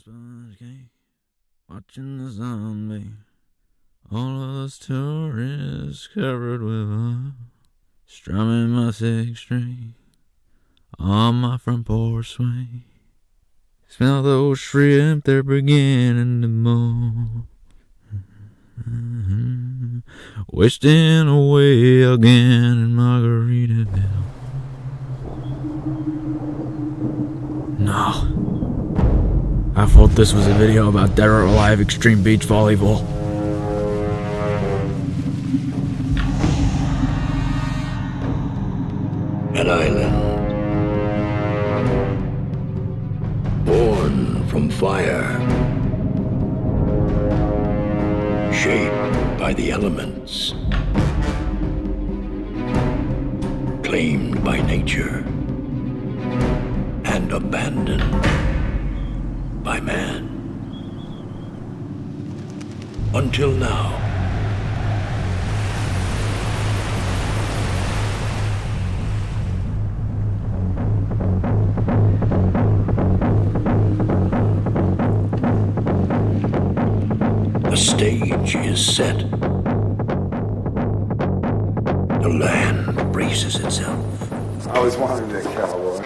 sponge cake, watching the zombie. All of those tourists covered with strumming my 6-string on my front porch swing. Smell those shrimp, they're beginning to moan. Wasting away again in Margaritaville. No. I thought this was a video about dead or alive extreme beach volleyball. An island born from fire, shaped by the elements, claimed by nature, and abandoned by man. Until now. The stage is set. The land braces itself. I always wanted to be a cowboy.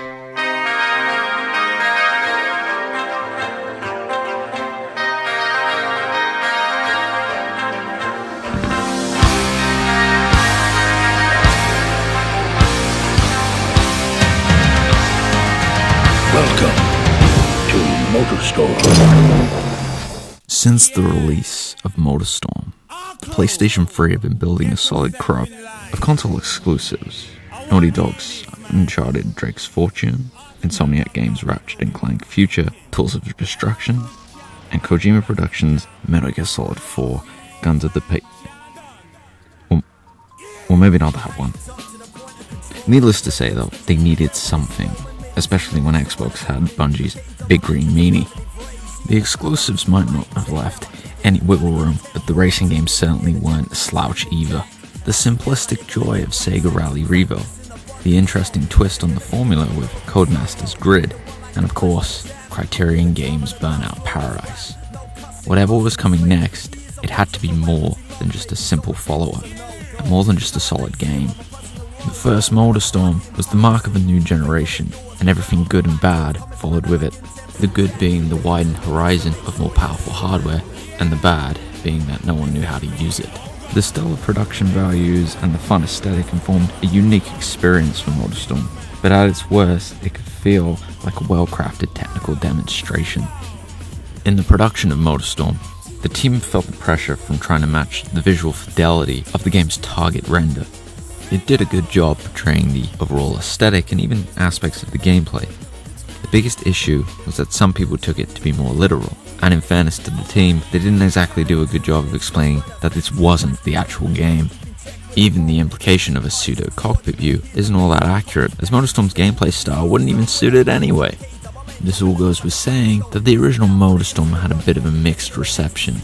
Welcome to MotorStorm. Since the release of MotorStorm, the PlayStation 3 have been building a solid crop of console exclusives. Naughty Dog's Uncharted Drake's Fortune, Insomniac Games' Ratchet & Clank Future, Tools of Destruction, and Kojima Productions' Metal Gear Solid 4, Guns of the Well, maybe not that one. Needless to say though, they needed something, especially when Xbox had Bungie's Big Green Meanie. The exclusives might not have left any wiggle room, but the racing games certainly weren't a slouch either. The simplistic joy of Sega Rally Revo, the interesting twist on the formula with Codemasters Grid, and of course, Criterion Games' Burnout Paradise. Whatever was coming next, it had to be more than just a simple follow-up, and more than just a solid game. The first MotorStorm was the mark of a new generation, and everything good and bad followed with it. The good being the widened horizon of more powerful hardware, and the bad being that no one knew how to use it. The stellar production values and the fun aesthetic informed a unique experience for MotorStorm, but at its worst, it could feel like a well-crafted technical demonstration. In the production of MotorStorm, the team felt the pressure from trying to match the visual fidelity of the game's target render. It did a good job portraying the overall aesthetic and even aspects of the gameplay. The biggest issue was that some people took it to be more literal, and in fairness to the team, they didn't exactly do a good job of explaining that this wasn't the actual game. Even the implication of a pseudo cockpit view isn't all that accurate, as MotorStorm's gameplay style wouldn't even suit it anyway. This all goes with saying that the original MotorStorm had a bit of a mixed reception.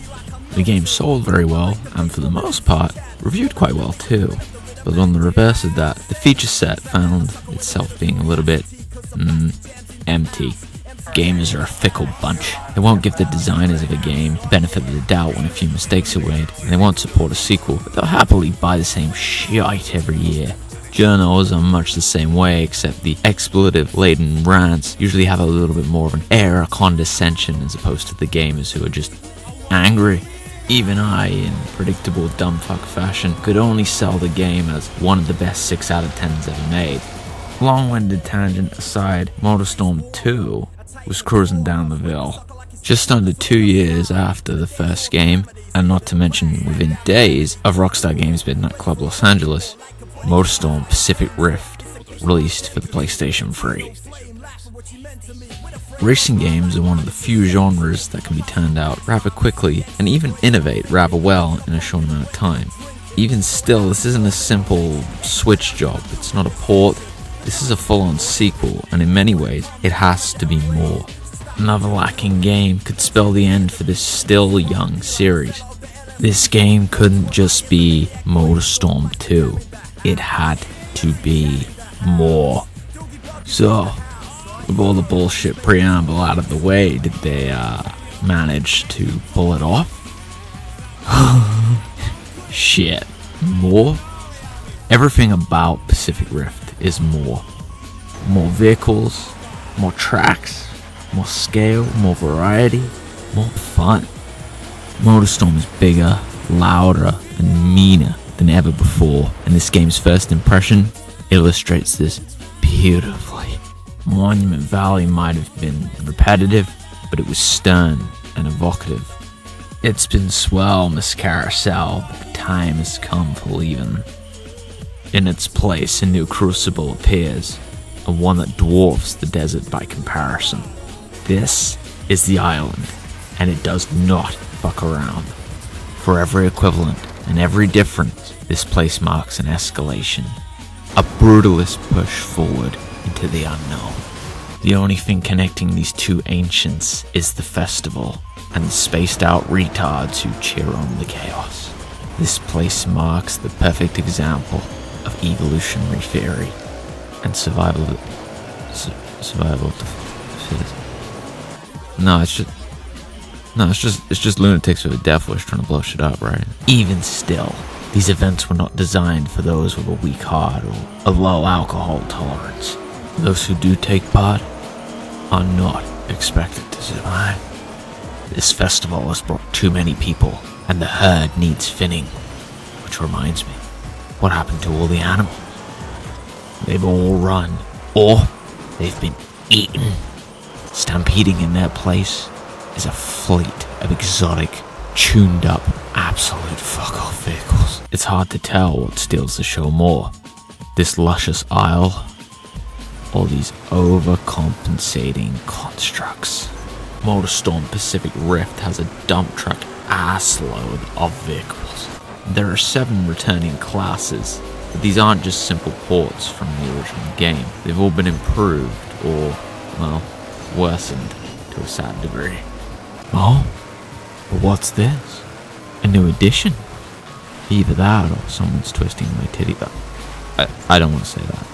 The game sold very well, and for the most part, reviewed quite well too. But on the reverse of that, the feature set found itself being a little bit empty. Gamers are a fickle bunch. They won't give the designers of a game the benefit of the doubt when a few mistakes are made, and they won't support a sequel, but they'll happily buy the same shite every year. Journals are much the same way, except the expletive-laden rants usually have a little bit more of an air of condescension as opposed to the gamers who are just angry. Even I, in predictable dumbfuck fashion, could only sell the game as one of the best 6 out of 10s ever made. Long-winded tangent aside, MotorStorm 2 was cruising down the Ville. Just under 2 years after the first game, and not to mention within days of Rockstar Games' Midnight Club Los Angeles, MotorStorm Pacific Rift released for the PlayStation 3. Racing games are one of the few genres that can be turned out rather quickly and even innovate rather well in a short amount of time. Even still, this isn't a simple switch job, it's not a port. This is a full-on sequel, and in many ways, it has to be more. Another lacking game could spell the end for this still young series. This game couldn't just be MotorStorm 2. It had to be more. So, With all the bullshit preamble out of the way, did they manage to pull it off? Shit. More? Everything about Pacific Rift is more. More vehicles, more tracks, more scale, more variety, more fun. MotorStorm is bigger, louder, and meaner than ever before, and this game's first impression illustrates this beautifully. Monument Valley might have been repetitive, but it was stern and evocative. It's been swell, Miss Carousel, but the time has come for leaving. In its place, a new crucible appears, and one that dwarfs the desert by comparison. This is the island, and it does not fuck around. For every equivalent and every difference, this place marks an escalation, a brutalist push forward into the unknown. The only thing connecting these two ancients is the festival and the spaced out retards who cheer on the chaos. This place marks the perfect example of evolutionary theory and survival of the fittest. It's just lunatics with a death wish trying to blow shit up, right? Even still, these events were not designed for those with a weak heart or a low alcohol tolerance. Those who do take part are not expected to survive. This festival has brought too many people, and the herd needs thinning. Which reminds me, what happened to all the animals? They've all run, or they've been eaten. Stampeding in their place is a fleet of exotic, tuned up, absolute fuck-off vehicles. It's hard to tell what steals the show more, this luscious isle, or these overcompensating constructs. MotorStorm Pacific Rift has a dump truck assload of vehicles. There are 7 returning classes, but these aren't just simple ports from the original game. They've all been improved, or, well, worsened to a sad degree. Oh? But what's this? A new addition? Either that or someone's twisting my titty. I don't want to say that.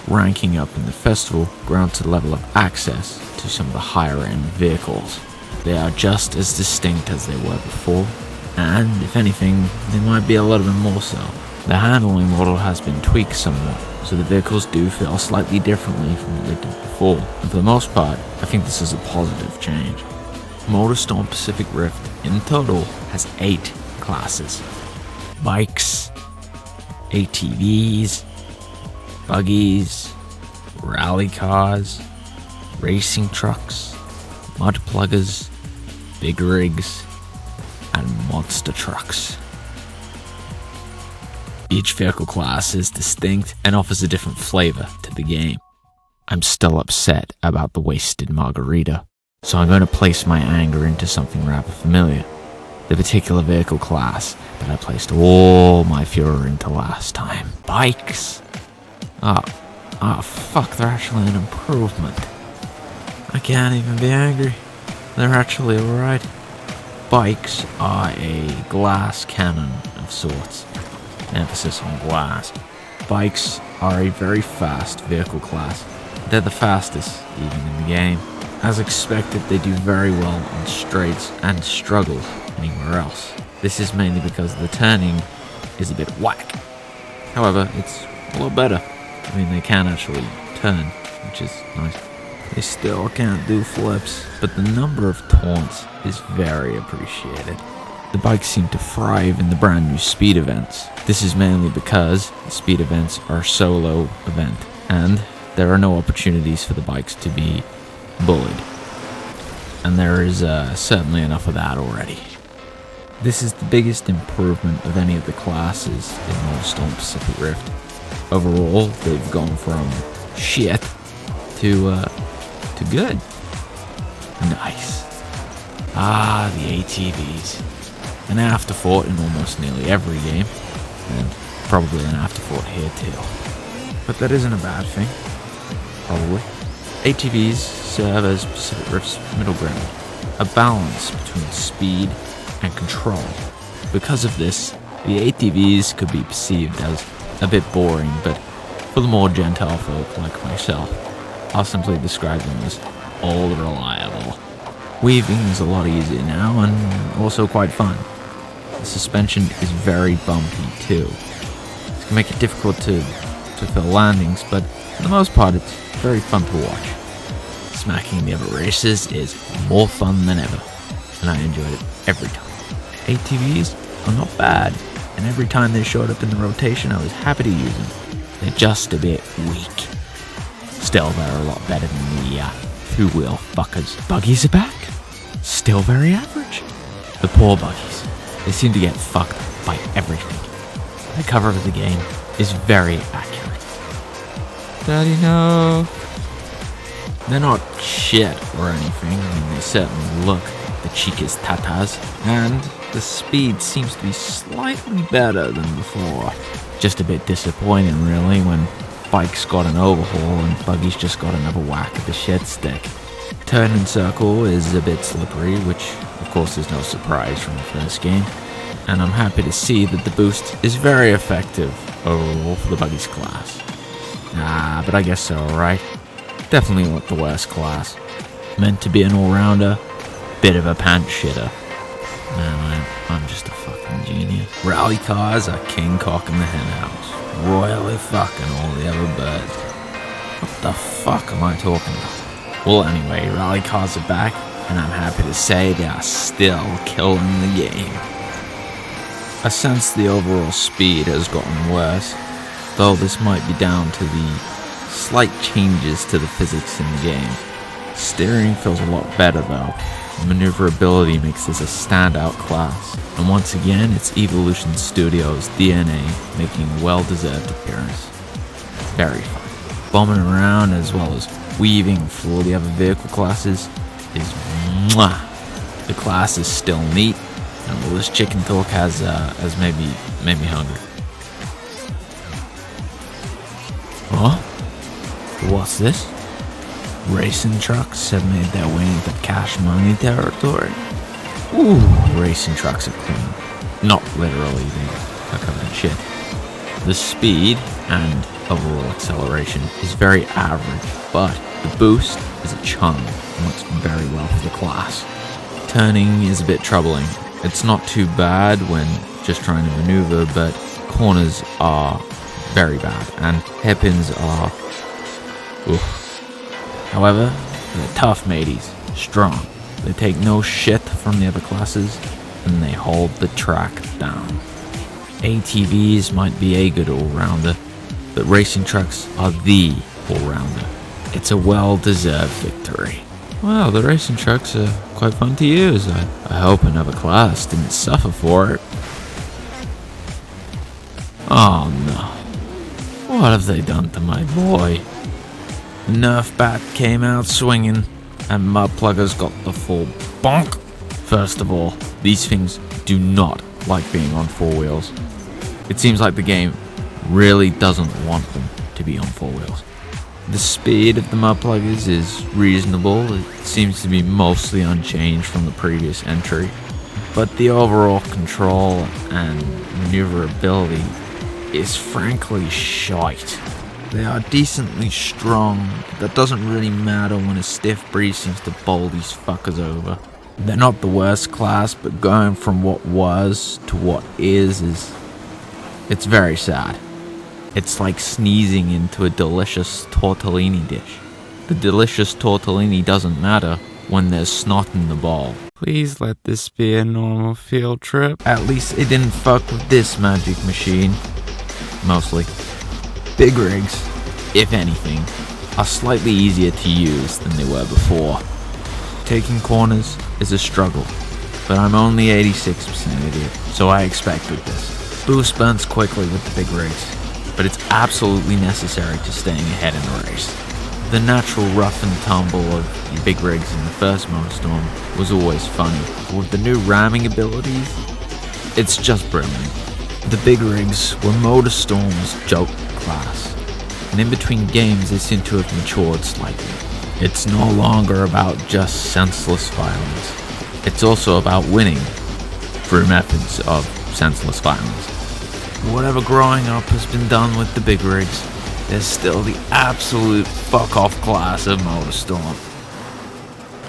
Ranking up in the festival grants a level of access to some of the higher end vehicles. They are just as distinct as they were before, and if anything, they might be a little bit more so. The handling model has been tweaked somewhat, so the vehicles do feel slightly differently from what they did before, and for the most part, I think this is a positive change. MotorStorm Pacific Rift in total has 8 classes. Bikes, ATVs, buggies, rally cars, racing trucks, mud pluggers, big rigs, and monster trucks. Each vehicle class is distinct and offers a different flavor to the game. I'm still upset about the wasted margarita, so I'm going to place my anger into something rather familiar. The particular vehicle class that I placed all my fury into last time. Bikes. Fuck, they're actually an improvement. I can't even be angry. They're actually alright. Bikes are a glass cannon of sorts. Emphasis on glass. Bikes are a very fast vehicle class. They're the fastest, even in the game. As expected, they do very well on straights and struggle anywhere else. This is mainly because the turning is a bit whack. However, it's a lot better. I mean, they can actually turn, which is nice. They still can't do flips, but the number of taunts is very appreciated. The bikes seem to thrive in the brand new speed events. This is mainly because the speed events are a solo event, and there are no opportunities for the bikes to be bullied. And there is certainly enough of that already. This is the biggest improvement of any of the classes in MotorStorm Pacific Rift. Overall, they've gone from shit to good. Nice. The ATVs. An afterthought in almost nearly every game, and probably an afterthought here too. But that isn't a bad thing, probably. ATVs serve as Pacific Rift's middle ground, a balance between speed and control. Because of this, the ATVs could be perceived as a bit boring, but for the more gentile folk like myself, I'll simply describe them as all reliable. Weaving is a lot easier now and also quite fun. The suspension is very bumpy too. This can make it difficult to fill landings, but for the most part it's very fun to watch. Smacking the other races is more fun than ever, and I enjoyed it every time. ATVs are not bad, and every time they showed up in the rotation I was happy to use them. They're just a bit weak. Still, they're a lot better than the two-wheel fuckers. Buggies are back. Still very average. The poor buggies. They seem to get fucked by everything. The cover of the game is very accurate. Daddy, no. They're not shit or anything. I mean, they certainly look the cheekest tatas, and the speed seems to be slightly better than before. Just a bit disappointing, really, when bikes got an overhaul and buggies just got another whack at the shit stick. Turn and circle is a bit slippery, which of course is no surprise from the first game, and I'm happy to see that the boost is very effective overall for the buggies class. But I guess so, right? Definitely not the worst class. Meant to be an all-rounder, bit of a pants shitter. Man, I'm just a fucking genius. Rally cars are king cock in the henhouse, royally fucking all the other birds. What the fuck am I talking about? Well, anyway, rally cars are back, and I'm happy to say they are still killing the game. I sense the overall speed has gotten worse, though this might be down to the slight changes to the physics in the game. Steering feels a lot better though. Maneuverability makes this a standout class, and once again it's Evolution Studios' DNA making a well-deserved appearance. Very fun. Bombing around as well as weaving for all the other vehicle classes is mwah. The class is still neat, and well, this chicken talk has made me hungry. Huh? What's this? Racing trucks have made their way into cash money territory. Ooh, racing trucks are clean. Not literally, they are covered in shit. The speed and overall acceleration is very average, but the boost is a chum and works very well for the class. Turning is a bit troubling. It's not too bad when just trying to maneuver, but corners are very bad, and hairpins are... oof. However, they're tough mateys, strong. They take no shit from the other classes, and they hold the track down. ATVs might be a good all-rounder, but racing trucks are the all-rounder. It's a well-deserved victory. Well, the racing trucks are quite fun to use. I hope another class didn't suffer for it. Oh no. What have they done to my boy? The Nerf bat came out swinging, and mud pluggers got the full bonk. First of all, these things do not like being on four wheels. It seems like the game really doesn't want them to be on four wheels. The speed of the mud pluggers is reasonable. It seems to be mostly unchanged from the previous entry, but the overall control and maneuverability is frankly shite. They are decently strong, but that doesn't really matter when a stiff breeze seems to bowl these fuckers over. They're not the worst class, but going from what was to what is it's very sad. It's like sneezing into a delicious tortellini dish. The delicious tortellini doesn't matter when there's snot in the bowl. Please let this be a normal field trip. At least it didn't fuck with this magic machine. Mostly. Big rigs, if anything, are slightly easier to use than they were before. Taking corners is a struggle, but I'm only 86% idiot, so I expected this. Boost burns quickly with the big rigs, but it's absolutely necessary to staying ahead in the race. The natural rough and tumble of the big rigs in the first MotorStorm was always funny, but with the new ramming abilities, it's just brilliant. The big rigs were MotorStorm's joke class, and in between games they seem to have matured slightly. It's no longer about just senseless violence. It's also about winning through methods of senseless violence. Whatever growing up has been done with the big rigs, there's still the absolute fuck-off class of MotorStorm.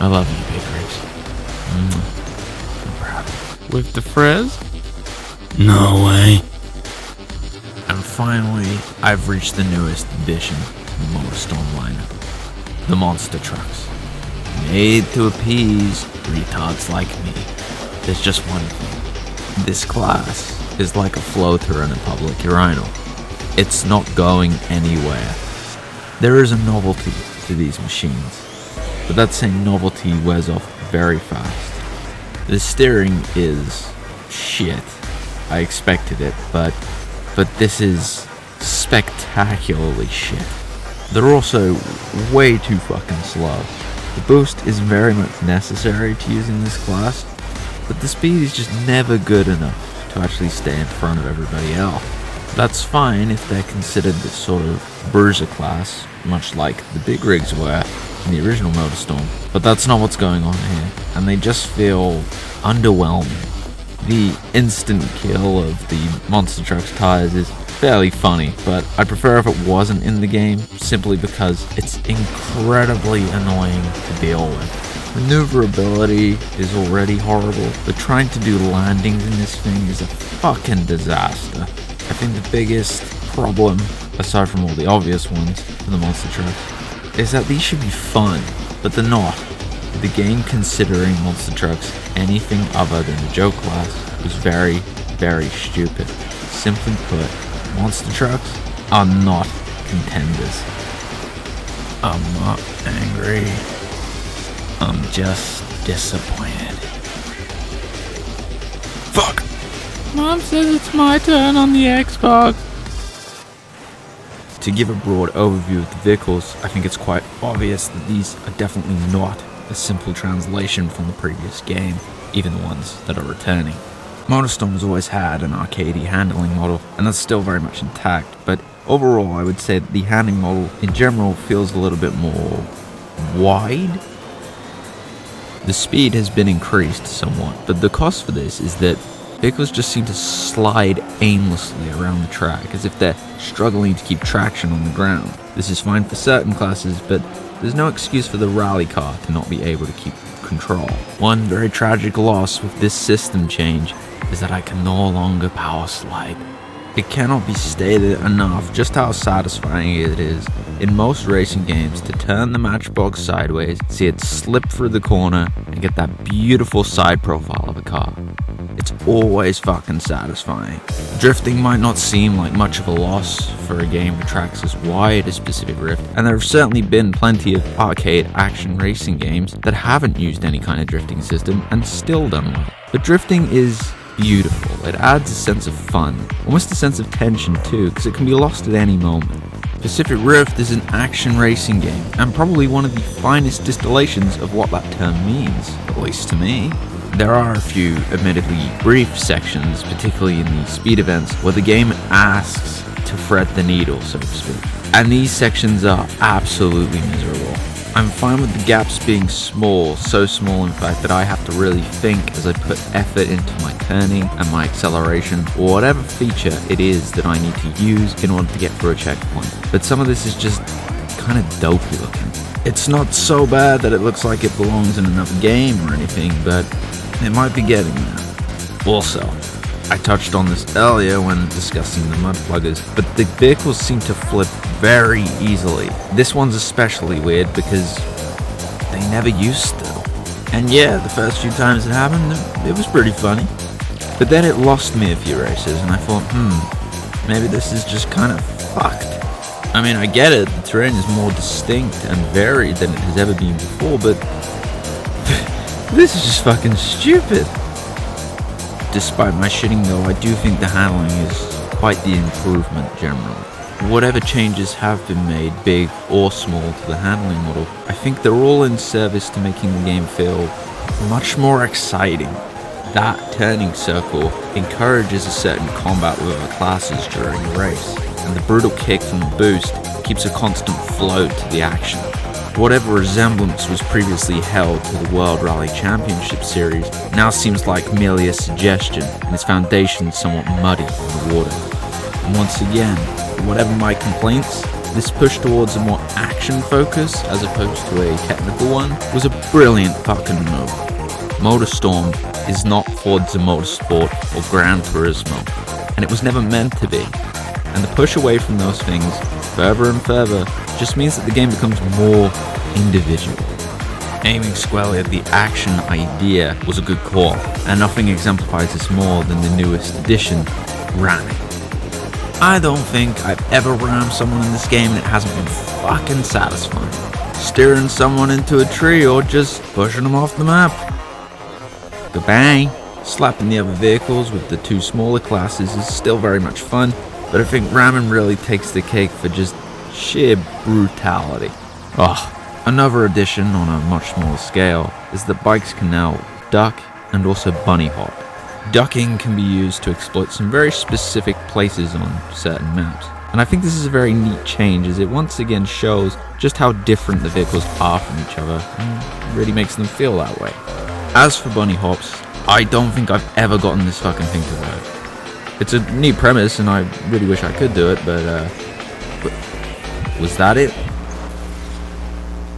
I love you, Big Rigs. I'm proud. With the Frez? No way. And finally, I've reached the newest addition to the MotorStorm lineup. The monster trucks. Made to appease retards like me. There's just one thing. This class is like a floater in a public urinal. It's not going anywhere. There is a novelty to these machines, but that same novelty wears off very fast. The steering is shit. I expected it, but this is spectacularly shit. They're also way too fucking slow. The boost is very much necessary to using this class, but the speed is just never good enough to actually stay in front of everybody else. That's fine if they're considered the sort of bruiser class, much like the big rigs were in the original MotorStorm, but that's not what's going on here, and they just feel underwhelming. The instant kill of the monster truck's tires is fairly funny, but I'd prefer if it wasn't in the game, simply because it's incredibly annoying to deal with. Maneuverability is already horrible, but trying to do landings in this thing is a fucking disaster. I think the biggest problem, aside from all the obvious ones for the monster trucks, is that these should be fun, but they're not. The game considering monster trucks anything other than a joke class is very, very stupid. Simply put, monster trucks are not contenders. I'm not angry. I'm just disappointed. Fuck! Mom says it's my turn on the Xbox. To give a broad overview of the vehicles, I think it's quite obvious that these are definitely not a simple translation from the previous game, even the ones that are returning. MotorStorm has always had an arcadey handling model, and that's still very much intact, but overall I would say that the handling model in general feels a little bit more wide. The speed has been increased somewhat, but the cost for this is that vehicles just seem to slide aimlessly around the track as if they're struggling to keep traction on the ground. This is fine for certain classes, but there's no excuse for the rally car to not be able to keep control. One very tragic loss with this system change is that I can no longer power slide. It cannot be stated enough just how satisfying it is in most racing games to turn the matchbox sideways, see it slip through the corner, and get that beautiful side profile of a car. It's always fucking satisfying. Drifting might not seem like much of a loss for a game with tracks as wide as Pacific Rift, and there have certainly been plenty of arcade action racing games that haven't used any kind of drifting system and still done well. But drifting is beautiful. It adds a sense of fun, almost a sense of tension too, because it can be lost at any moment. Pacific Rift is an action racing game, and probably one of the finest distillations of what that term means, at least to me. There are a few admittedly brief sections, particularly in the speed events, where the game asks to thread the needle, so to speak. And these sections are absolutely miserable. I'm fine with the gaps being small, so small in fact that I have to really think as I put effort into my turning and my acceleration, or whatever feature it is that I need to use in order to get through a checkpoint. But some of this is just kind of dopey looking. It's not so bad that it looks like it belongs in another game or anything, but it might be getting there. Also, I touched on this earlier when discussing the mud pluggers, but the vehicles seem to flip very easily. This one's especially weird because they never used to. And yeah, the first few times it happened, it was pretty funny. But then it lost me a few races, and I thought, maybe this is just kind of fucked. I mean, I get it, the terrain is more distinct and varied than it has ever been before, but this is just fucking stupid. Despite my shitting though, I do think the handling is quite the improvement generally. Whatever changes have been made, big or small, to the handling model, I think they're all in service to making the game feel much more exciting. That turning circle encourages a certain combat with other classes during a race, and the brutal kick from the boost keeps a constant flow to the action. Whatever resemblance was previously held to the World Rally Championship Series now seems like merely a suggestion, and its foundation somewhat muddy in the water. And once again, whatever my complaints, This push towards a more action focus as opposed to a technical one was a brilliant fucking move. MotorStorm is not Forza Motorsport or Gran Turismo, and it was never meant to be. And the push away from those things further and further just means that the game becomes more individual. Aiming squarely at the action idea was a good call, and nothing exemplifies this more than the newest addition, ramming. I don't think I've ever rammed someone in this game and it hasn't been fucking satisfying. Steering someone into a tree or just pushing them off the map. The bang! Slapping the other vehicles with the two smaller classes is still very much fun, but I think ramming really takes the cake for just sheer brutality. Another addition on a much smaller scale is that bikes can now duck and also bunny hop. Ducking can be used to exploit some very specific places on certain maps, and I think this is a very neat change as it once again shows just how different the vehicles are from each other and really makes them feel that way. As for bunny hops, I don't think I've ever gotten this fucking thing to work. It's a neat premise and I really wish I could do it, but was that it?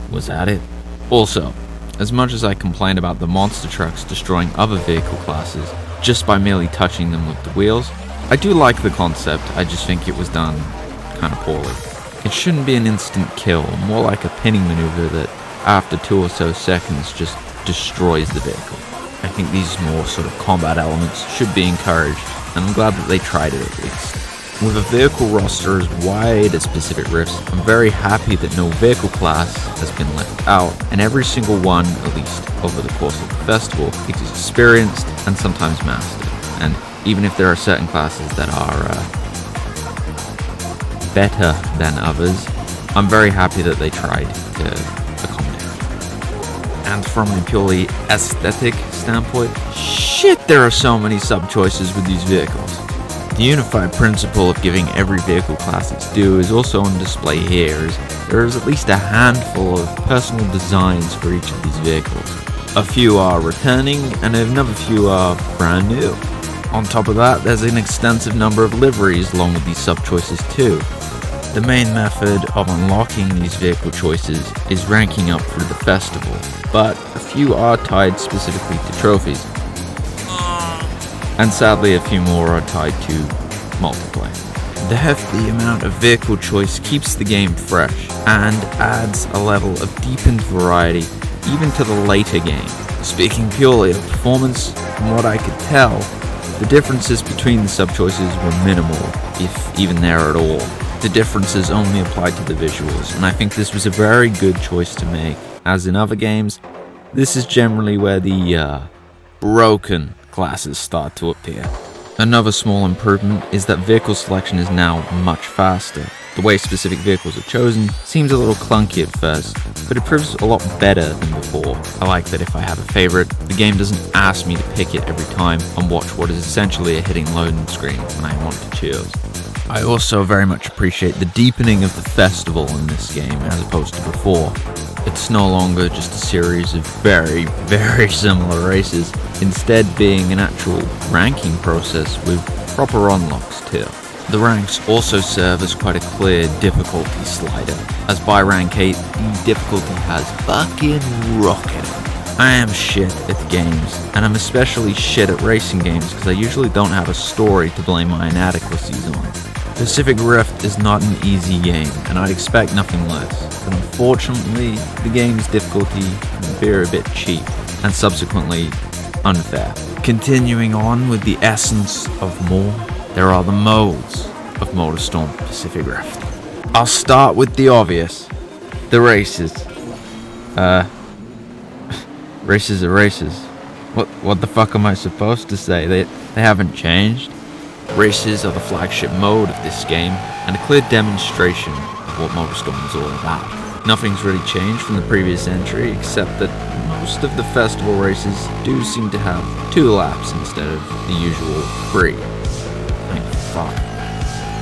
Was that it? Also, as much as I complain about the monster trucks destroying other vehicle classes just by merely touching them with the wheels, I do like the concept, I just think it was done kinda poorly. It shouldn't be an instant kill, more like a pinning maneuver that after 2 or so seconds just destroys the vehicle. I think these more sort of combat elements should be encouraged, and I'm glad that they tried it at least. With a vehicle roster as wide as Pacific Rift's, I'm very happy that no vehicle class has been left out, and every single one, at least over the course of the festival, is experienced and sometimes mastered. And even if there are certain classes that are better than others, I'm very happy that they tried to accommodate. And from a purely aesthetic standpoint, shit, there are so many sub-choices with these vehicles. The unified principle of giving every vehicle class its due is also on display here, as there is at least a handful of personal designs for each of these vehicles. A few are returning, and another few are brand new. On top of that, there's an extensive number of liveries along with these sub-choices too. The main method of unlocking these vehicle choices is ranking up through the festival, but a few are tied specifically to trophies. And sadly a few more are tied to multiplayer. The hefty amount of vehicle choice keeps the game fresh and adds a level of deepened variety even to the later game. Speaking purely of performance, from what I could tell, the differences between the sub-choices were minimal, if even there at all. The differences only applied to the visuals, and I think this was a very good choice to make. As in other games, this is generally where the broken classes start to appear. Another small improvement is that vehicle selection is now much faster. The way specific vehicles are chosen seems a little clunky at first, but it proves a lot better than before. I like that if I have a favorite, the game doesn't ask me to pick it every time and watch what is essentially a hitting loading screen when I want to choose. I also very much appreciate the deepening of the festival in this game as opposed to before. It's no longer just a series of very, very similar races, instead being an actual ranking process with proper unlocks too. The ranks also serve as quite a clear difficulty slider, as by rank 8, the difficulty has fucking rocketed. I am shit at the games, and I'm especially shit at racing games because I usually don't have a story to blame my inadequacies on. Pacific Rift is not an easy game, and I'd expect nothing less, but unfortunately, the game's difficulty can appear a bit cheap, and subsequently unfair. Continuing on with the essence of more, there are the modes of MotorStorm Pacific Rift. I'll start with the obvious, the races. Races are races. What the fuck am I supposed to say? They haven't changed. Races are the flagship mode of this game, and a clear demonstration of what MotorStorm is all about. Nothing's really changed from the previous entry, except that most of the festival races do seem to have 2 laps instead of the usual 3. Thank fuck.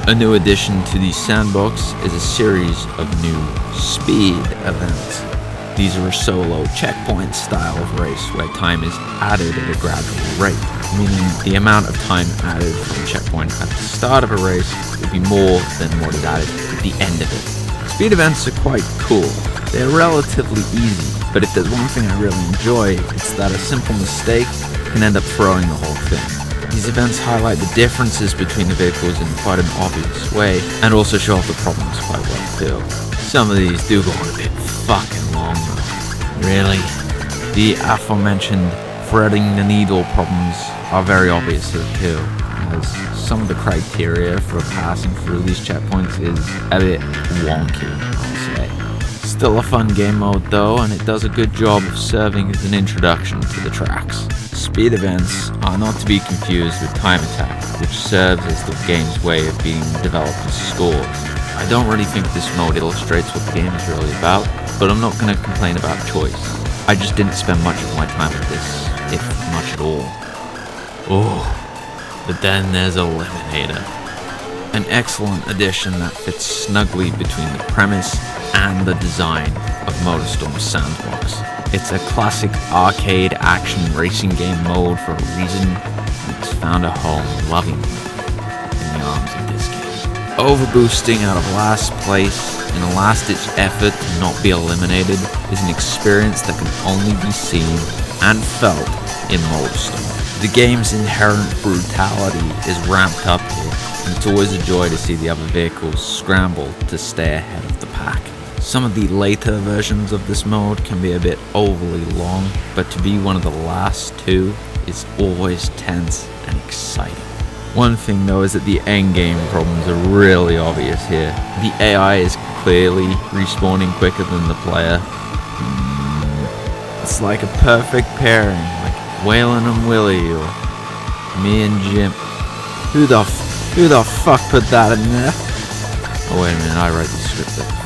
A new addition to the Sandbox is a series of new speed events. These are a solo checkpoint style of race where time is added at a gradual rate, meaning the amount of time added from a checkpoint at the start of a race will be more than what is added at the end of it. Speed events are quite cool. They're relatively easy, but if there's one thing I really enjoy, it's that a simple mistake can end up throwing the whole thing. These events highlight the differences between the vehicles in quite an obvious way, and also show off the problems quite well too. Some of these do go on a bit fucking long though. Really? The aforementioned threading the needle problems are very obvious here too, as some of the criteria for passing through these checkpoints is a bit wonky, I'll say. Still a fun game mode though, and it does a good job of serving as an introduction to the tracks. Speed events are not to be confused with time attack, which serves as the game's way of being developed as scores. I don't really think this mode illustrates what the game is really about, but I'm not going to complain about choice. I just didn't spend much of my time with this, if much at all. Oh, but then there's Eliminator. An excellent addition that fits snugly between the premise and the design of MotorStorm's Sandbox. It's a classic arcade action racing game mode for a reason, and it's found a home lovingly in the arms of this game. Overboosting out of last place in a last-ditch effort to not be eliminated is an experience that can only be seen and felt in MotorStorm. The game's inherent brutality is ramped up here, and it's always a joy to see the other vehicles scramble to stay ahead of the pack. Some of the later versions of this mode can be a bit overly long, but to be one of the last two is always tense and exciting. One thing though is that the endgame problems are really obvious here. The AI is clearly respawning quicker than the player. It's like a perfect pairing, like Waylon and Willie or me and Jim. Who the fuck put that in there? Oh wait a minute, I wrote the script there.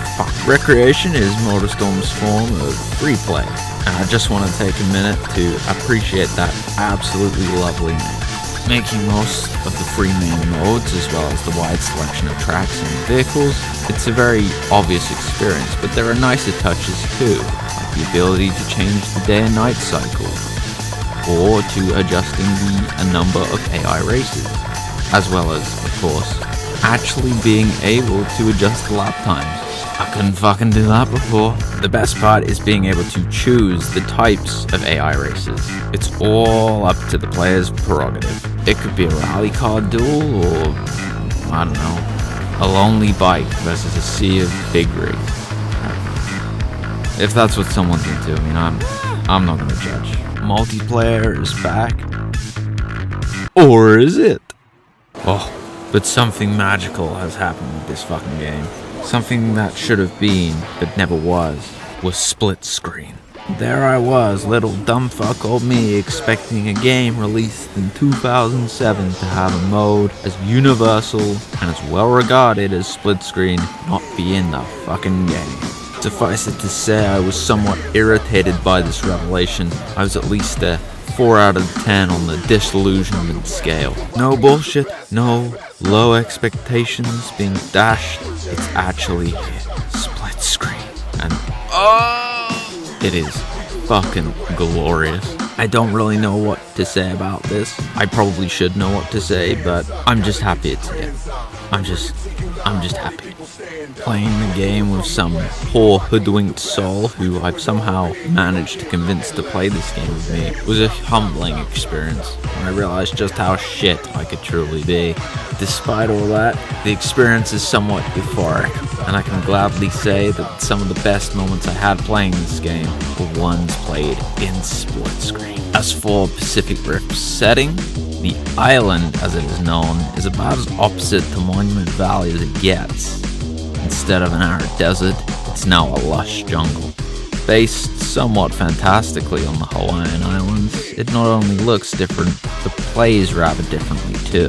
Recreation is MotorStorm's form of free play, and I just want to take a minute to appreciate that absolutely lovely name. Making most of the free main modes as well as the wide selection of tracks and vehicles, it's a very obvious experience, but there are nicer touches too, like the ability to change the day and night cycle, or to adjusting a number of AI races, as well as, of course, actually being able to adjust lap times. I couldn't fucking do that before. The best part is being able to choose the types of AI races. It's all up to the player's prerogative. It could be a rally car duel or, I don't know, a lonely bike versus a sea of big rigs. If that's what someone's into, I mean, I'm not gonna judge. Multiplayer is back. Or is it? Oh, but something magical has happened with this fucking game. Something that should have been, but never was split screen. There I was, little dumb fuck old me, expecting a game released in 2007 to have a mode as universal and as well regarded as split screen not be in the fucking game. Suffice it to say, I was somewhat irritated by this revelation. I was at least a 4 out of 10 on the disillusionment scale. No bullshit, no low expectations being dashed. It's actually split screen, and it is fucking glorious. I don't really know what to say about this. I probably should know what to say, but I'm just happy it's here. I'm just happy. Playing the game with some poor hoodwinked soul who I've somehow managed to convince to play this game with me was a humbling experience, and I realized just how shit I could truly be. Despite all that, the experience is somewhat euphoric, and I can gladly say that some of the best moments I had playing this game were ones played in split screen. As for Pacific Rift's setting, the island, as it is known, is about as opposite to Monument Valley as it gets. Instead of an arid desert, it's now a lush jungle. Based somewhat fantastically on the Hawaiian Islands, it not only looks different, but plays rather differently too.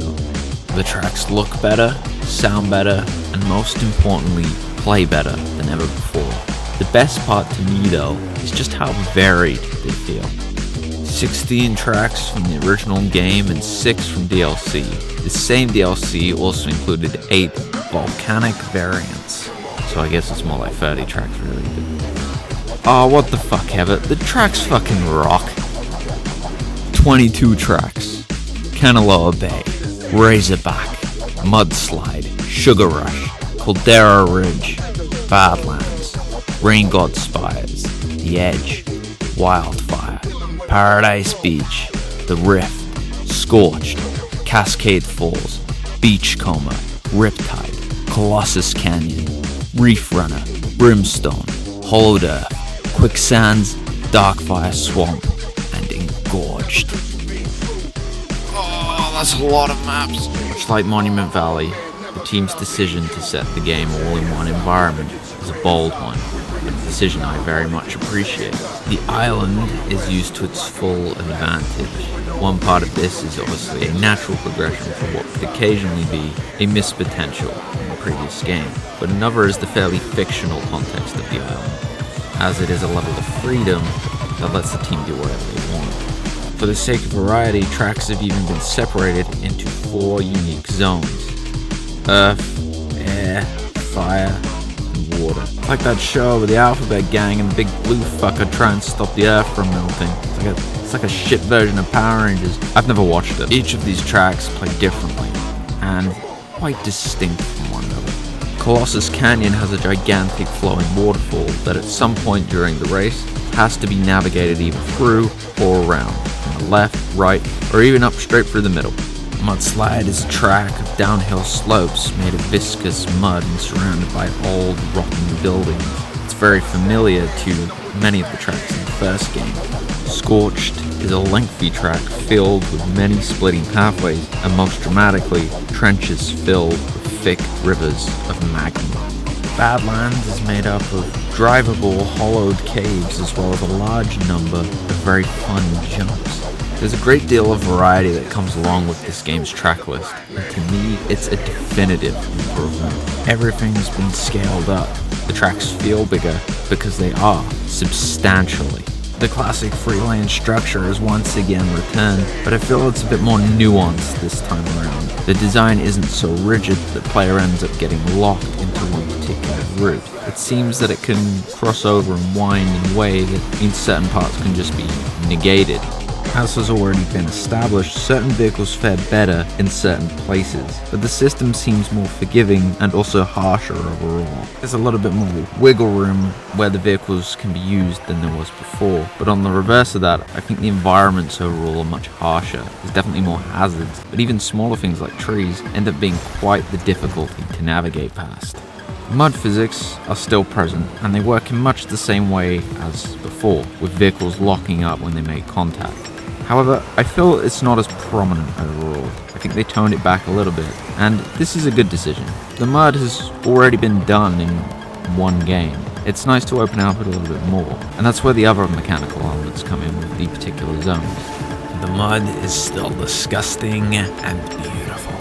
The tracks look better, sound better, and most importantly, play better than ever before. The best part to me though, is just how varied they feel. 16 tracks from the original game and 6 from DLC. The same DLC also included 8 volcanic variants, so I guess it's more like 30 tracks really. Oh, what the fuck, Hevet? The tracks fucking rock. 22 tracks. Canaloa Bay, Razorback, Mudslide, Sugar Rush, Caldera Ridge, Badlands, Rain God Spires, The Edge, Wildfire, Paradise Beach, The Rift, Scorched, Cascade Falls, Beachcomber, Riptide, Colossus Canyon, Reef Runner, Brimstone, Hollowed Earth, Quicksands, Darkfire Swamp, and Engorged. Oh, that's a lot of maps. Much like Monument Valley, the team's decision to set the game all in one environment is a bold one, a decision I very much appreciate. The island is used to its full advantage. One part of this is obviously a natural progression from what could occasionally be a missed potential in the previous game, but another is the fairly fictional context of the island, as it is a level of freedom that lets the team do whatever they want. For the sake of variety, tracks have even been separated into 4 unique zones: Earth, Air, Fire, and Water. It's like that show with the Alphabet Gang and the big blue fucker trying to stop the Earth from melting. It's like a shit version of Power Rangers. I've never watched it. Each of these tracks play differently and quite distinct from one another. Colossus Canyon has a gigantic flowing waterfall that at some point during the race has to be navigated either through or around, from the left, right, or even up straight through the middle. Mudslide is a track of downhill slopes made of viscous mud and surrounded by old, rotten buildings. It's very familiar to many of the tracks in the first game. Scorched is a lengthy track filled with many splitting pathways, and most dramatically, trenches filled with thick rivers of magma. Badlands is made up of drivable, hollowed caves as well as a large number of very fun jumps. There's a great deal of variety that comes along with this game's track list, and to me, it's a definitive improvement. Everything's been scaled up. The tracks feel bigger because they are, substantially. The classic free-lane structure is once again returned, but I feel it's a bit more nuanced this time around. The design isn't so rigid that the player ends up getting locked into one particular route. It seems that it can cross over and wind in a way that means certain parts can just be negated. As has already been established, certain vehicles fare better in certain places, but the system seems more forgiving and also harsher overall. There's a little bit more wiggle room where the vehicles can be used than there was before, but on the reverse of that, I think the environments overall are much harsher. There's definitely more hazards, but even smaller things like trees end up being quite the difficulty to navigate past. Mud physics are still present, and they work in much the same way as before, with vehicles locking up when they make contact. However, I feel it's not as prominent overall. I think they toned it back a little bit, and this is a good decision. The mud has already been done in one game. It's nice to open up it a little bit more, and that's where the other mechanical elements come in with the particular zones. The mud is still disgusting and beautiful.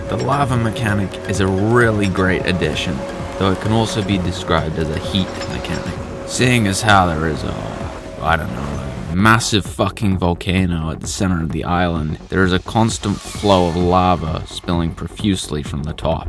The lava mechanic is a really great addition, though it can also be described as a heat mechanic. Seeing as how there is a massive fucking volcano at the center of the island, there is a constant flow of lava spilling profusely from the top.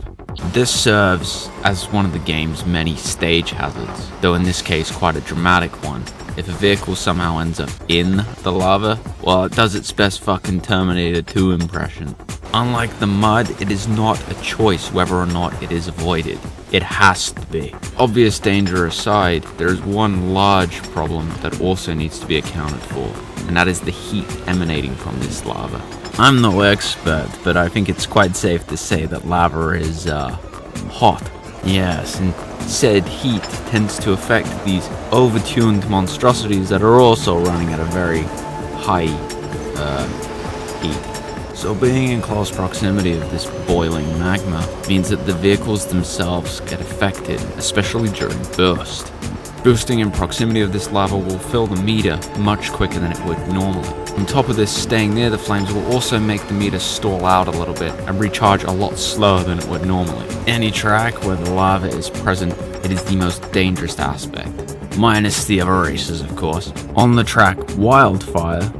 This serves as one of the game's many stage hazards, though in this case quite a dramatic one. If a vehicle somehow ends up in the lava, well, it does its best fucking Terminator 2 impression. Unlike the mud, it is not a choice whether or not it is avoided. It has to be. Obvious danger aside, there is one large problem that also needs to be accounted for, and that is the heat emanating from this lava. I'm no expert, but I think it's quite safe to say that lava is, hot. Yes, and said heat tends to affect these overtuned monstrosities that are also running at a very high, heat. So being in close proximity of this boiling magma means that the vehicles themselves get affected, especially during burst. Boosting in proximity of this lava will fill the meter much quicker than it would normally. On top of this, staying near the flames will also make the meter stall out a little bit and recharge a lot slower than it would normally. Any track where the lava is present, it is the most dangerous aspect. Minus the other races, of course. On the track Wildfire,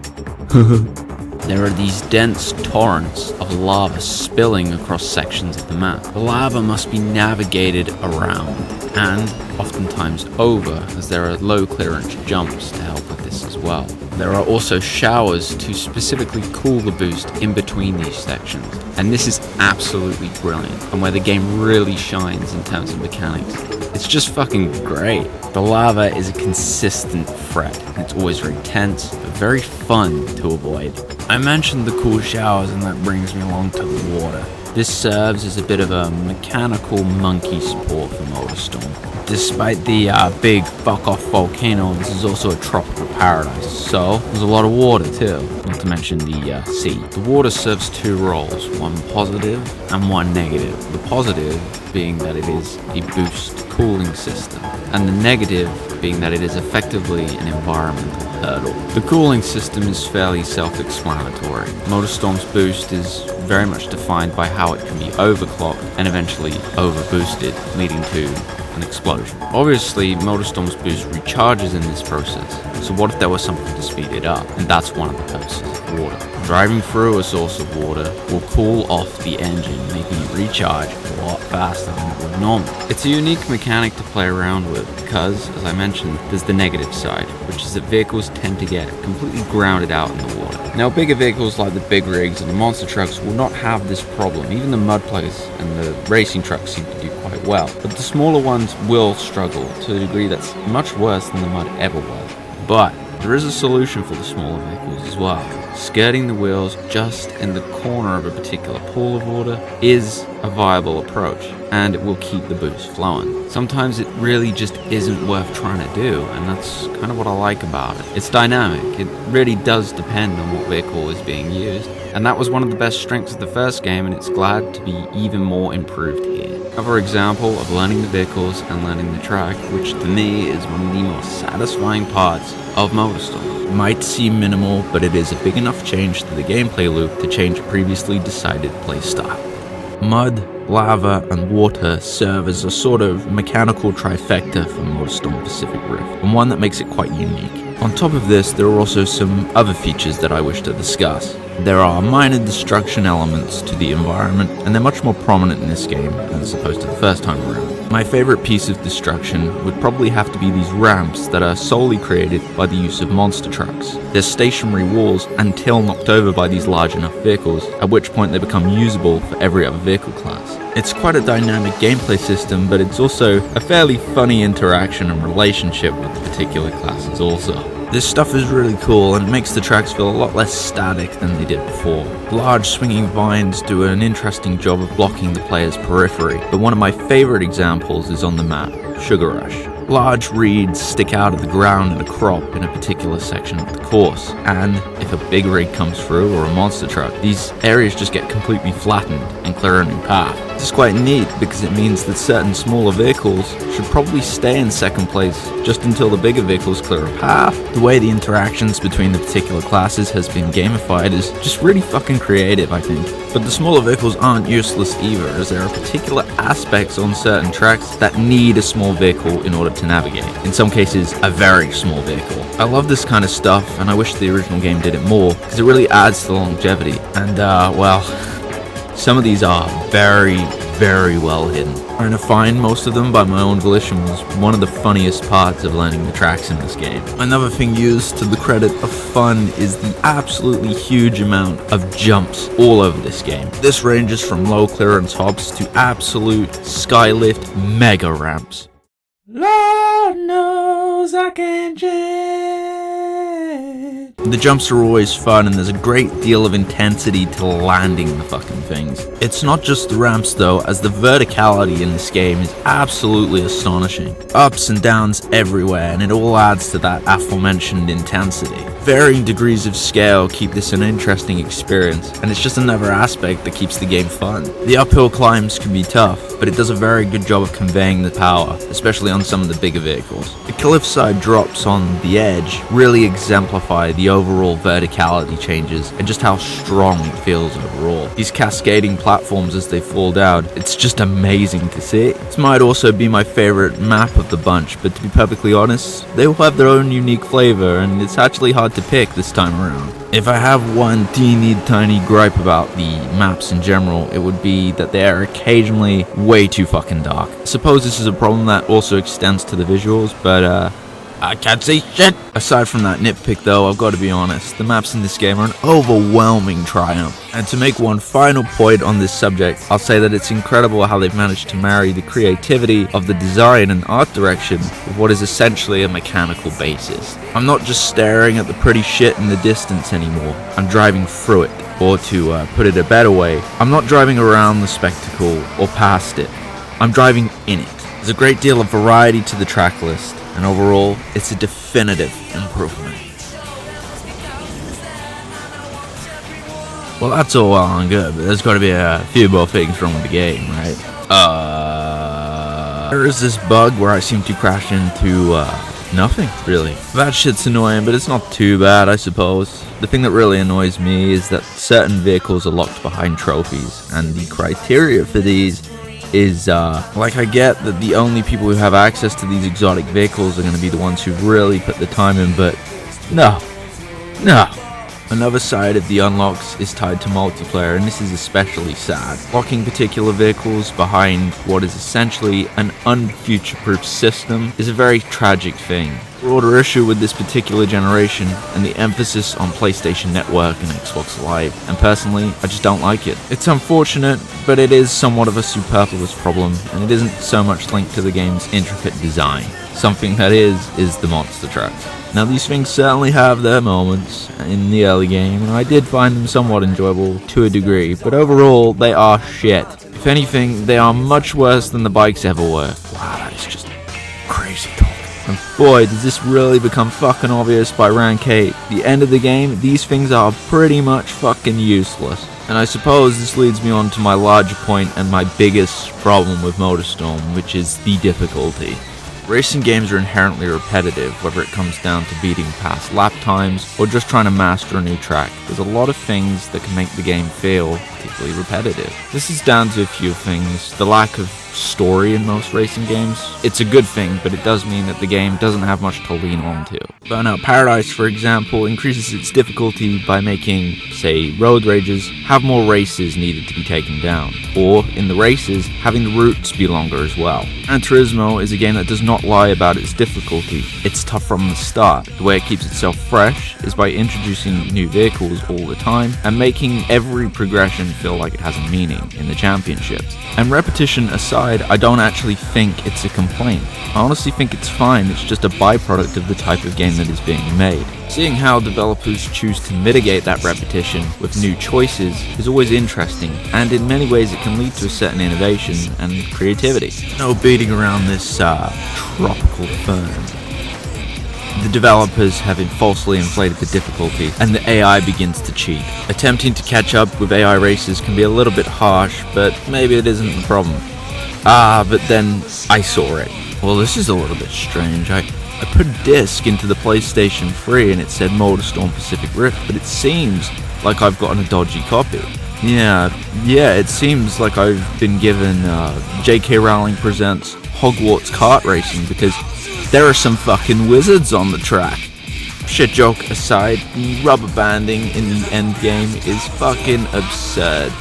there are these dense torrents of lava spilling across sections of the map. The lava must be navigated around and oftentimes over, as there are low clearance jumps to help with this as well. There are also showers to specifically cool the boost in between these sections, and this is absolutely brilliant and where the game really shines in terms of mechanics. It's just fucking great. The lava is a consistent threat. It's always very tense, but very fun to avoid. I mentioned the cool showers, and that brings me along to the water. This serves as a bit of a mechanical monkey support for MotorStorm. Despite the big fuck-off volcano, this is also a tropical paradise, so there's a lot of water too, not to mention the sea. The water serves two roles, one positive and one negative. The positive being that it is a boost cooling system, and the negative being that it is effectively an environmental hurdle. The cooling system is fairly self-explanatory. MotorStorm's boost is very much defined by how it can be overclocked and eventually overboosted, leading to an explosion. Obviously, MotorStorm's boost recharges in this process, so what if there was something to speed it up? And that's one of the purposes of water. Driving through a source of water will cool off the engine, making it recharge a lot faster than it would normally. It's a unique mechanic to play around with because, as I mentioned, there's the negative side, which is that vehicles tend to get completely grounded out in the water. Now, bigger vehicles like the big rigs and the monster trucks will not have this problem. Even the mud place and the racing trucks seem to do quite well, but the smaller ones will struggle to a degree that's much worse than the mud ever was. But there is a solution for the smaller vehicles as well. Skirting the wheels just in the corner of a particular pool of water is a viable approach, and it will keep the boost flowing. Sometimes it really just isn't worth trying to do, and that's kind of what I like about it. It's dynamic. It really does depend on what vehicle is being used, and that was one of the best strengths of the first game, and it's glad to be even more improved here. Another example of learning the vehicles and learning the track, which to me is one of the most satisfying parts of MotorStorm. It might seem minimal, but it is a big enough change to the gameplay loop to change a previously decided playstyle. Mud, lava, and water serve as a sort of mechanical trifecta for MotorStorm Pacific Rift, and one that makes it quite unique. On top of this, there are also some other features that I wish to discuss. There are minor destruction elements to the environment, and they're much more prominent in this game as opposed to the first time around. My favorite piece of destruction would probably have to be these ramps that are solely created by the use of monster trucks. They're stationary walls until knocked over by these large enough vehicles, at which point they become usable for every other vehicle class. It's quite a dynamic gameplay system, but it's also a fairly funny interaction and relationship with the particular classes also. This stuff is really cool, and it makes the tracks feel a lot less static than they did before. Large swinging vines do an interesting job of blocking the player's periphery, but one of my favorite examples is on the map, Sugar Rush. Large reeds stick out of the ground in a crop in a particular section of the course, and if a big rig comes through or a monster truck, these areas just get completely flattened and clear a new path. This is quite neat because it means that certain smaller vehicles should probably stay in second place just until the bigger vehicles clear a path. The way the interactions between the particular classes has been gamified is just really fucking creative, I think. But the smaller vehicles aren't useless either, as there are particular aspects on certain tracks that need a small vehicle in order to navigate. In some cases, a very small vehicle. I love this kind of stuff, and I wish the original game did it more, because it really adds to the longevity. And, well, some of these are very, very well hidden. Trying to find most of them by my own volition was one of the funniest parts of learning the tracks in this game. Another thing used to the credit of fun is the absolutely huge amount of jumps all over this game. This ranges from low clearance hops to absolute skylift mega ramps. Lord knows I can jam. The jumps are always fun, and there's a great deal of intensity to landing the fucking things. It's not just the ramps though, as the verticality in this game is absolutely astonishing. Ups and downs everywhere, and it all adds to that aforementioned intensity. Varying degrees of scale keep this an interesting experience, and it's just another aspect that keeps the game fun. The uphill climbs can be tough, but it does a very good job of conveying the power, especially on some of the bigger vehicles. The cliffside drops on the edge really exemplify the overall verticality changes and just how strong it feels overall. These cascading platforms as they fall down, it's just amazing to see. This might also be my favorite map of the bunch, but to be perfectly honest, they all have their own unique flavor, and it's actually hard to pick this time around. If I have one teeny tiny gripe about the maps in general, it would be that they are occasionally way too fucking dark. I suppose this is a problem that also extends to the visuals, but I can't see shit. Aside from that nitpick though, I've got to be honest, the maps in this game are an overwhelming triumph. And to make one final point on this subject, I'll say that it's incredible how they've managed to marry the creativity of the design and art direction with what is essentially a mechanical basis. I'm not just staring at the pretty shit in the distance anymore, I'm driving through it. Or to put it a better way, I'm not driving around the spectacle or past it, I'm driving in it. There's a great deal of variety to the track list, and overall, it's a definitive improvement. Well, that's all well and good, but there's got to be a few more things wrong with the game, right? There is this bug where I seem to crash into, nothing, really. That shit's annoying, but it's not too bad, I suppose. The thing that really annoys me is that certain vehicles are locked behind trophies, and the criteria for these is, like, I get that the only people who have access to these exotic vehicles are going to be the ones who really put the time in, but no. Another side of the unlocks is tied to multiplayer, and this is especially sad. Locking particular vehicles behind what is essentially an unfuture-proof system is a very tragic thing. Broader issue with this particular generation and the emphasis on PlayStation Network and Xbox Live, and personally, I just don't like it. It's unfortunate, but it is somewhat of a superfluous problem, and it isn't so much linked to the game's intricate design. Something that is the monster trucks. Now, these things certainly have their moments in the early game, and I did find them somewhat enjoyable to a degree, but overall, they are shit. If anything, they are much worse than the bikes ever were. Wow, that is just crazy talk. And boy, does this really become fucking obvious by rank 8. The end of the game, these things are pretty much fucking useless. And I suppose this leads me on to my larger point and my biggest problem with MotorStorm, which is the difficulty. Racing games are inherently repetitive, whether it comes down to beating past lap times or just trying to master a new track. There's a lot of things that can make the game feel particularly repetitive. This is down to a few things. The lack of story in most racing games. It's a good thing, but it does mean that the game doesn't have much to lean on to. Burnout Paradise, for example, increases its difficulty by making, say, road rages have more races needed to be taken down, or, in the races, having the routes be longer as well. Gran Turismo is a game that does not lie about its difficulty. It's tough from the start. The way it keeps itself fresh is by introducing new vehicles all the time and making every progression feel like it has a meaning in the championships. And repetition aside, I don't actually think it's a complaint. I honestly think it's fine, it's just a byproduct of the type of game that is being made. Seeing how developers choose to mitigate that repetition with new choices is always interesting, and in many ways it can lead to a certain innovation and creativity. No beating around this tropical fern. The developers have falsely inflated the difficulty, and the AI begins to cheat. Attempting to catch up with AI races can be a little bit harsh, but maybe it isn't the problem. But then I saw it. Well, this is a little bit strange. I put a disc into the PlayStation 3 and it said MotorStorm Pacific Rift, but it seems like I've gotten a dodgy copy. Yeah, it seems like I've been given J.K. Rowling Presents Hogwarts Kart Racing, because there are some fucking wizards on the track. Shit joke aside, the rubber banding in the end game is fucking absurd.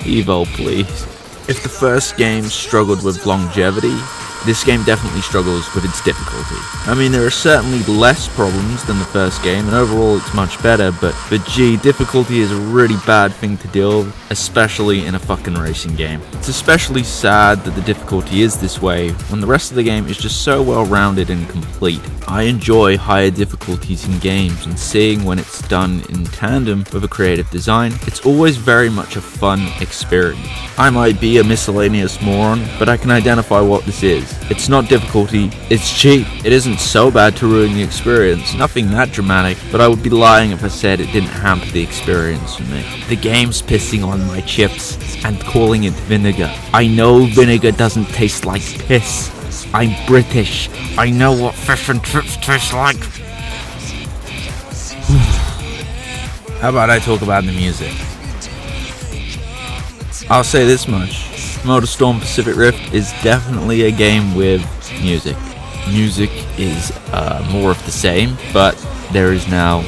Evo, please. If the first game struggled with longevity, this game definitely struggles with its difficulty. I mean, there are certainly less problems than the first game, and overall it's much better, but gee, difficulty is a really bad thing to deal with, especially in a fucking racing game. It's especially sad that the difficulty is this way, when the rest of the game is just so well-rounded and complete. I enjoy higher difficulties in games, and seeing when it's done in tandem with a creative design, it's always very much a fun experience. I might be a miscellaneous moron, but I can identify what this is. It's not difficulty, it's cheap. It isn't so bad to ruin the experience, nothing that dramatic, but I would be lying if I said it didn't hamper the experience for me. The game's pissing on my chips and calling it vinegar. I know vinegar doesn't taste like piss. I'm British. I know what fish and chips taste like. How about I talk about the music? I'll say this much. MotorStorm Pacific Rift is definitely a game with music. Music is more of the same, but there is now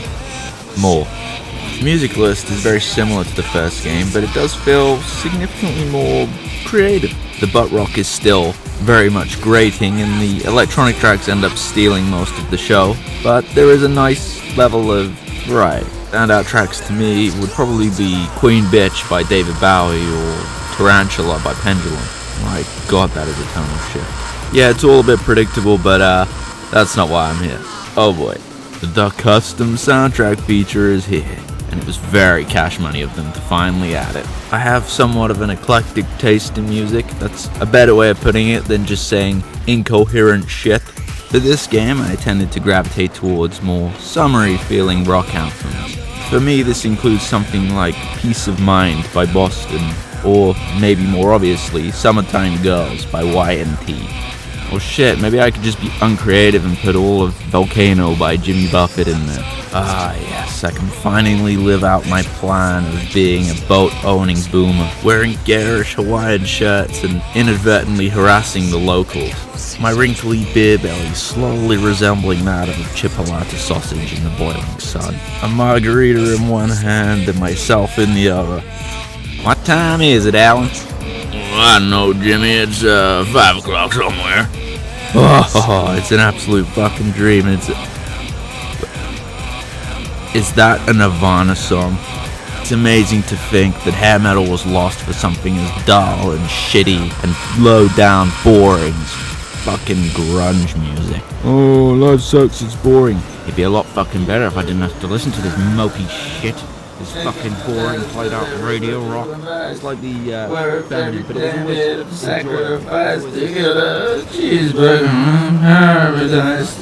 more. The music list is very similar to the first game, but it does feel significantly more creative. The butt rock is still very much grating, and the electronic tracks end up stealing most of the show, but there is a nice level of variety. Standout tracks to me would probably be Queen Bitch by David Bowie or Tarantula by Pendulum. My god, that is a tonal shift. Yeah, it's all a bit predictable, but that's not why I'm here. Oh boy, the custom soundtrack feature is here, and it was very cash money of them to finally add it. I have somewhat of an eclectic taste in music. That's a better way of putting it than just saying incoherent shit. For this game, I tended to gravitate towards more summery feeling rock anthems. For me, this includes something like Peace of Mind by Boston, or maybe more obviously, Summertime Girls by Y&T. Or shit, maybe I could just be uncreative and put all of Volcano by Jimmy Buffett in there. Ah yes, I can finally live out my plan of being a boat-owning boomer, wearing garish Hawaiian shirts and inadvertently harassing the locals. My wrinkly beer belly slowly resembling that of a chipolata sausage in the boiling sun. A margarita in one hand and myself in the other. What time is it, Alan? I don't know, Jimmy. It's 5 o'clock somewhere. Oh, it's an absolute fucking dream. Is that a Nirvana song? It's amazing to think that hair metal was lost for something as dull and shitty and low down boring as fucking grunge music. Oh, life sucks, it's boring. It'd be a lot fucking better if I didn't have to listen to this mopey shit. This fucking boring played out radio rock. It's like the feminine, but it was always sacrifice to get a cheeseburger in paradise.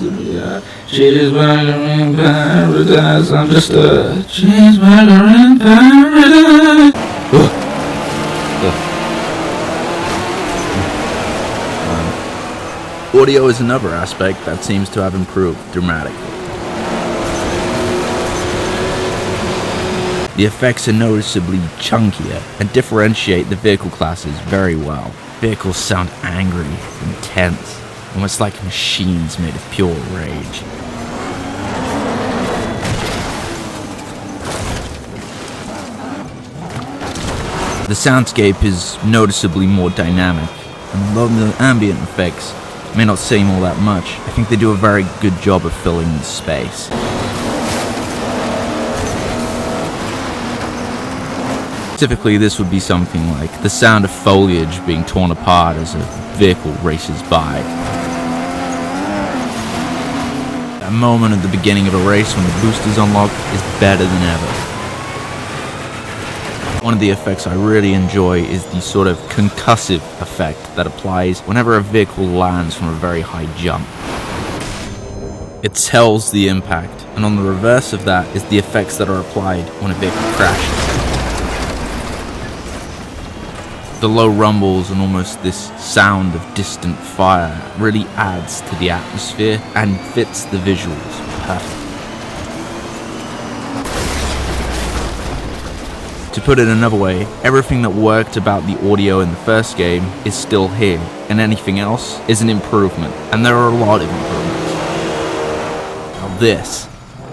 Cheeseburger in paradise. I'm just a cheeseburger in paradise. Audio is another aspect that seems to have improved dramatically. The effects are noticeably chunkier and differentiate the vehicle classes very well. Vehicles sound angry, intense, almost like machines made of pure rage. The soundscape is noticeably more dynamic, and although the ambient effects may not seem all that much, I think they do a very good job of filling the space. Typically, this would be something like the sound of foliage being torn apart as a vehicle races by. That moment at the beginning of a race when the boost is unlocked is better than ever. One of the effects I really enjoy is the sort of concussive effect that applies whenever a vehicle lands from a very high jump. It sells the impact, and on the reverse of that is the effects that are applied when a vehicle crashes. The low rumbles and almost this sound of distant fire really adds to the atmosphere and fits the visuals perfectly. To put it another way, everything that worked about the audio in the first game is still here, and anything else is an improvement, and there are a lot of improvements. Now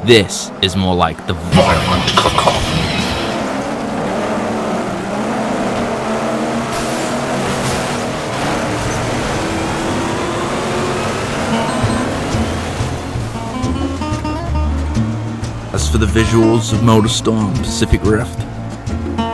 this is more like the violent cacophony. As for the visuals of MotorStorm Pacific Rift,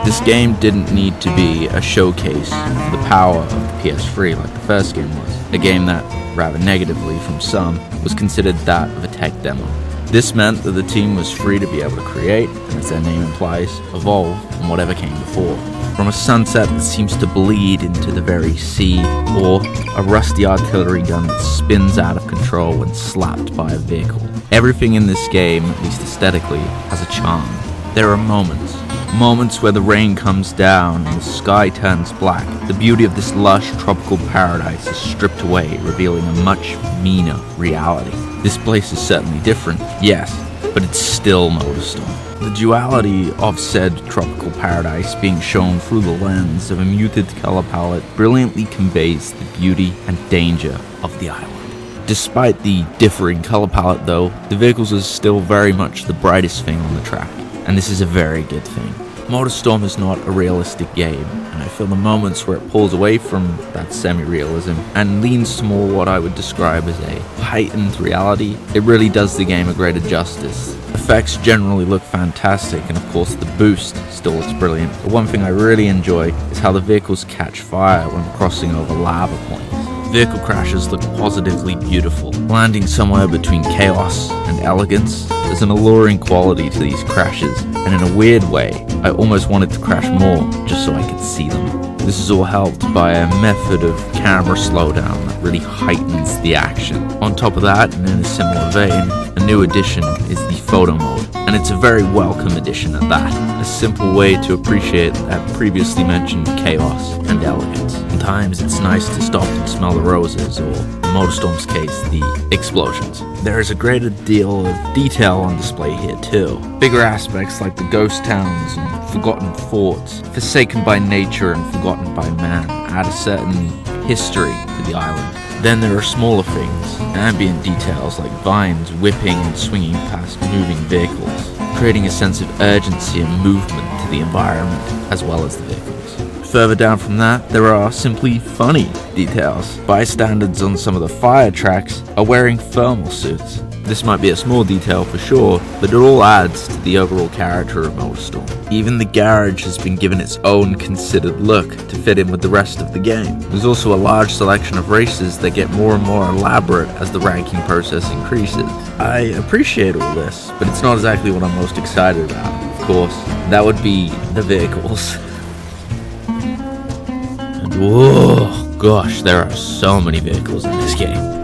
this game didn't need to be a showcase of the power of the PS3 like the first game was. A game that, rather negatively from some, was considered that of a tech demo. This meant that the team was free to be able to create, and as their name implies, evolve from whatever came before. From a sunset that seems to bleed into the very sea, or a rusty artillery gun that spins out of control when slapped by a vehicle. Everything in this game, at least aesthetically, has a charm. There are moments where the rain comes down and the sky turns black. The beauty of this lush tropical paradise is stripped away, revealing a much meaner reality. This place is certainly different, yes, but it's still MotorStorm. The duality of said tropical paradise being shown through the lens of a muted color palette brilliantly conveys the beauty and danger of the island. Despite the differing color palette though, the vehicles are still very much the brightest thing on the track, and this is a very good thing. MotorStorm is not a realistic game, and I feel the moments where it pulls away from that semi-realism and leans to more what I would describe as a heightened reality, it really does the game a greater justice. Effects generally look fantastic, and of course the boost still looks brilliant. But one thing I really enjoy is how the vehicles catch fire when crossing over lava points. Vehicle crashes look positively beautiful, landing somewhere between chaos and elegance. There's an alluring quality to these crashes, and in a weird way, I almost wanted to crash more just so I could see them. This is all helped by a method of camera slowdown that really heightens the action. On top of that, and in a similar vein, a new addition is the photo mode, and it's a very welcome addition at that. A simple way to appreciate that previously mentioned chaos and elegance. Sometimes it's nice to stop and smell the roses, or in MotorStorm's case, the explosions. There is a greater deal of detail on display here too. Bigger aspects like the ghost towns and forgotten forts, forsaken by nature and forgotten by man, add a certain history to the island. Then there are smaller things, ambient details like vines whipping and swinging past moving vehicles, creating a sense of urgency and movement to the environment as well as the vehicles. Further down from that, there are simply funny details. Bystanders on some of the fire tracks are wearing thermal suits. This might be a small detail for sure, but it all adds to the overall character of MotorStorm. Even the garage has been given its own considered look to fit in with the rest of the game. There's also a large selection of races that get more and more elaborate as the ranking process increases. I appreciate all this, but it's not exactly what I'm most excited about, of course. That would be the vehicles. And whoa, gosh, there are so many vehicles in this game.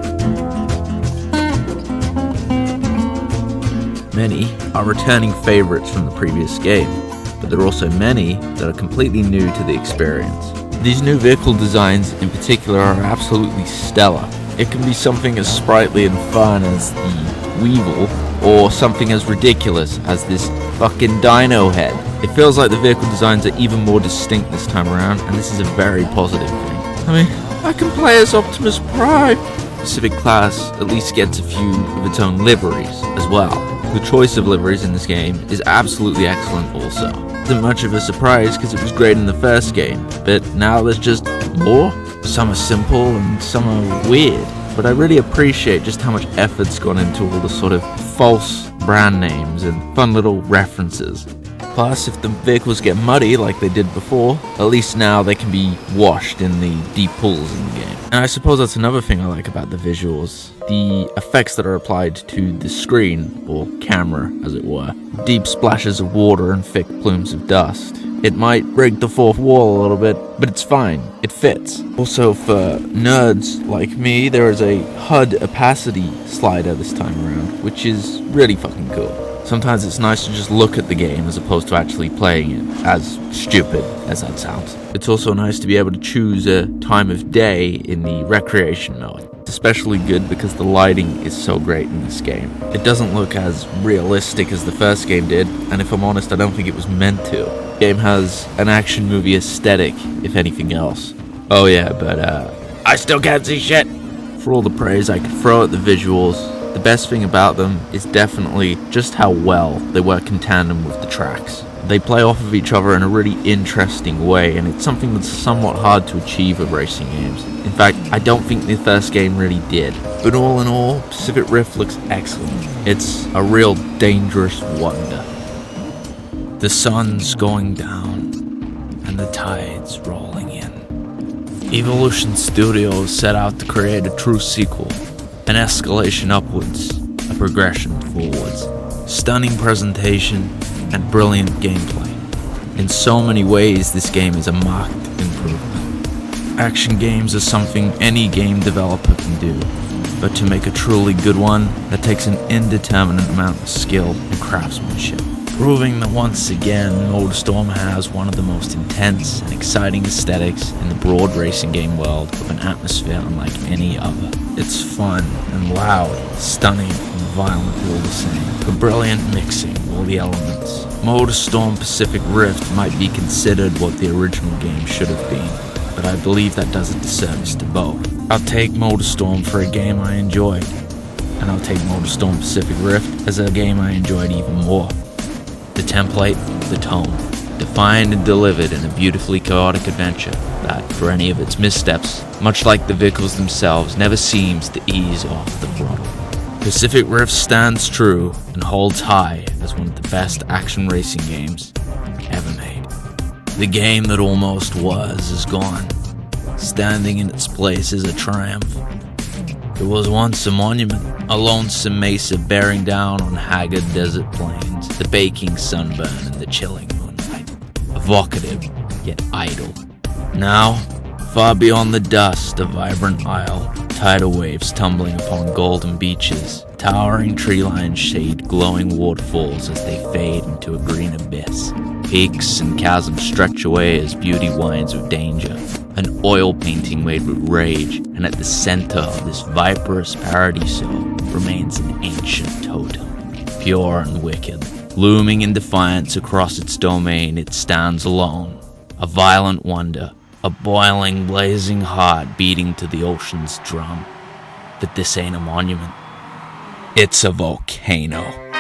Many are returning favorites from the previous game, but there are also many that are completely new to the experience. These new vehicle designs in particular are absolutely stellar. It can be something as sprightly and fun as the Weevil, or something as ridiculous as this fucking dino head. It feels like the vehicle designs are even more distinct this time around, and this is a very positive thing. I mean, I can play as Optimus Prime. Pacific Class at least gets a few of its own liveries as well. The choice of liveries in this game is absolutely excellent also. Isn't much of a surprise because it was great in the first game, but now there's just more. Some are simple and some are weird, but I really appreciate just how much effort's gone into all the sort of false brand names and fun little references. Plus, if the vehicles get muddy like they did before, at least now they can be washed in the deep pools in the game. And I suppose that's another thing I like about the visuals. The effects that are applied to the screen, or camera as it were. Deep splashes of water and thick plumes of dust. It might break the fourth wall a little bit, but it's fine. It fits. Also, for nerds like me, there is a HUD opacity slider this time around, which is really fucking cool. Sometimes it's nice to just look at the game as opposed to actually playing it, as stupid as that sounds. It's also nice to be able to choose a time of day in the recreation mode. It's especially good because the lighting is so great in this game. It doesn't look as realistic as the first game did, and if I'm honest, I don't think it was meant to. The game has an action movie aesthetic, if anything else. Oh yeah, but I still can't see shit! For all the praise I could throw at the visuals, the best thing about them is definitely just how well they work in tandem with the tracks. They play off of each other in a really interesting way, and it's something that's somewhat hard to achieve with racing games. In fact, I don't think the first game really did. But all in all, Pacific Rift looks excellent. It's a real dangerous wonder. The sun's going down, and the tide's rolling in. Evolution Studios set out to create a true sequel. An escalation upwards, a progression forwards, stunning presentation, and brilliant gameplay. In so many ways, this game is a marked improvement. Action games are something any game developer can do, but to make a truly good one, that takes an indeterminate amount of skill and craftsmanship. Proving that once again, MotorStorm has one of the most intense and exciting aesthetics in the broad racing game world, with an atmosphere unlike any other. It's fun and loud, stunning and violent all the same, a brilliant mixing of all the elements. MotorStorm Pacific Rift might be considered what the original game should have been, but I believe that does a disservice to both. I'll take MotorStorm for a game I enjoyed, and I'll take MotorStorm Pacific Rift as a game I enjoyed even more. The template, the tone, the defined and delivered in a beautifully chaotic adventure that, for any of its missteps, much like the vehicles themselves, never seems to ease off the throttle. Pacific Rift stands true and holds high as one of the best action racing games ever made. The game that almost was is gone. Standing in its place is a triumph. It was once a monument, a lonesome mesa bearing down on haggard desert plains, the baking sunburn and the chilling moonlight. Evocative, yet idle. Now, far beyond the dust, a vibrant isle, tidal waves tumbling upon golden beaches, towering tree-lines shade glowing waterfalls as they fade into a green abyss. Peaks and chasms stretch away as beauty winds with danger, an oil painting made with rage, and at the center of this viperous paradiso remains an ancient totem, pure and wicked. Looming in defiance across its domain, it stands alone, a violent wonder, a boiling, blazing heart beating to the ocean's drum. But this ain't a monument. It's a volcano.